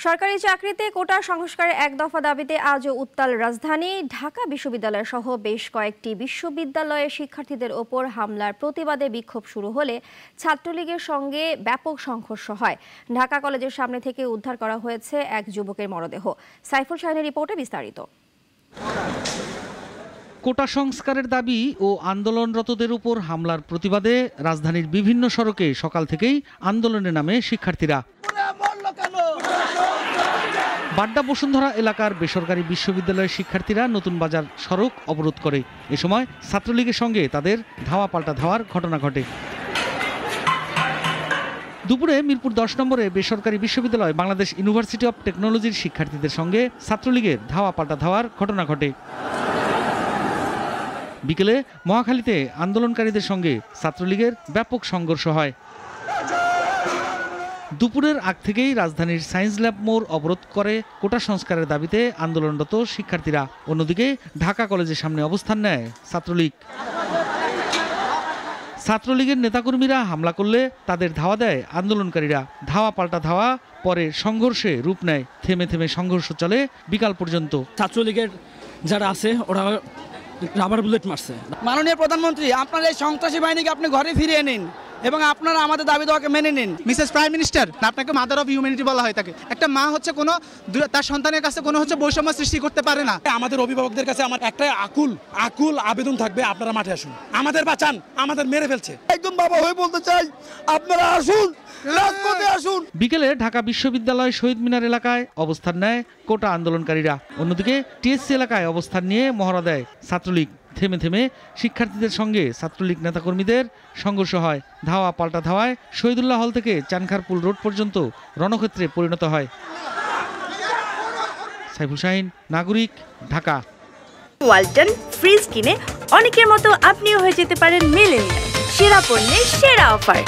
সরকারি চাকরিতে কোটা সংস্কারের এক দফা দাবিতে আজও উত্তাল রাজধানী ঢাকা বিশ্ববিদ্যালয় সহ বেশ কয়েকটি বিশ্ববিদ্যালয়ের শিক্ষার্থীদের ওপর হামলার প্রতিবাদে বিক্ষোভ শুরু হলে ছাত্রলীগের সঙ্গে ব্যাপক সংঘর্ষ হয়। ঢাকা কলেজের সামনে থেকে উদ্ধার করা হয়েছে এক যুবকের মরদেহ। সাইফুল শাহিনের রিপোর্টে বিস্তারিত। কোটা সংস্কারের দাবি ও আন্দোলনরতদের উপর হামলার প্রতিবাদে রাজধানীর বিভিন্ন সড়কে সকাল থেকেই আন্দোলনে নামে শিক্ষার্থীরা। বাড্ডা বসুন্ধরা এলাকার বেসরকারি বিশ্ববিদ্যালয়ের শিক্ষার্থীরা নতুন বাজার সড়ক অবরোধ করে। এ সময় ছাত্রলীগের সঙ্গে তাদের ধাওয়া পাল্টা ধাওয়ার ঘটনা ঘটে। দুপুরে মিরপুর 10 নম্বরে বেসরকারি বিশ্ববিদ্যালয় বাংলাদেশ ইউনিভার্সিটি অব টেকনোলজির শিক্ষার্থীদের সঙ্গে ছাত্রলীগের ধাওয়া পাল্টা ধাওয়ার ঘটনা ঘটে। বিকেলে মহাখালীতে আন্দোলনকারীদের সঙ্গে ছাত্রলীগের ব্যাপক সংঘর্ষ হয়। দুপুরের আগ থেকেই রাজধানীর সায়েন্স ল্যাব মোড় অবরোধ করে কোটা সংস্কারের দাবিতে আন্দোলনরত শিক্ষার্থীরা। অন্যদিকে ঢাকা কলেজের সামনে অবস্থান নেয় ছাত্রলীগ। ছাত্রলীগের নেতাকর্মীরা হামলা করলে তাদের ধাওয়া দেয় আন্দোলনকারীরা। ধাওয়া পাল্টা ধাওয়া পরে সংঘর্ষে রূপ নেয়। থেমে থেমে সংঘর্ষ চলে বিকাল পর্যন্ত। ছাত্রলীগের যারা আছে ওরা রাবার বুলেট মারছে। মাননীয় প্রধানমন্ত্রী, আপনার এই সন্ত্রাসী বাহিনীকে আপনি ঘরে ফিরিয়ে নিন এবং আপনারা আমাদের দাবি দেওয়াকে মেনে নিন। মিসেস প্রাইম মিনিস্টার, আপনাকে মাদার অফ হিউম্যানিটি বলা হয় থাকে। একটা মা হচ্ছে কোনো তার সন্তানের কাছে কোনো বৈষম্য সৃষ্টি করতে পারে না। আমাদের অভিভাবকদের কাছে আমার একটাই আকুল আবেদন থাকবে, আপনারা মাঠে আসুন, আমাদের বাঁচান, আমাদের মেরে ফেলছে। একদম বাবা হয়ে বলতে চাই, আপনারা আসুন, রাজপথে আসুন। বিকেলে ঢাকা বিশ্ববিদ্যালয় শহীদ মিনার এলাকায় অবস্থান নেয় কোটা আন্দোলনকারীরা। অন্যদিকে টিএসসি এলাকায় অবস্থান নিয়ে মহড়া দেয় ছাত্রলীগ। থেমে থেমে শিক্ষার্থীদের সঙ্গে ছাত্রলীগ নেতাকর্মীদের সংঘর্ষ হয়। ধাওয়া পাল্টা ধাওয়ায় শহীদুল্লাহ হল থেকে চানখারপুল রোড পর্যন্ত রণক্ষেত্রে পরিণত হয়। সাইফুল শাহিন, নাগরিক, ঢাকা। ওয়ালটন ফ্রিজ কিনে অনেকের মতো আপনিও হয়ে যেতে পারেন মিলেনিয়াল। সেরা পণ্যের সেরা অফার।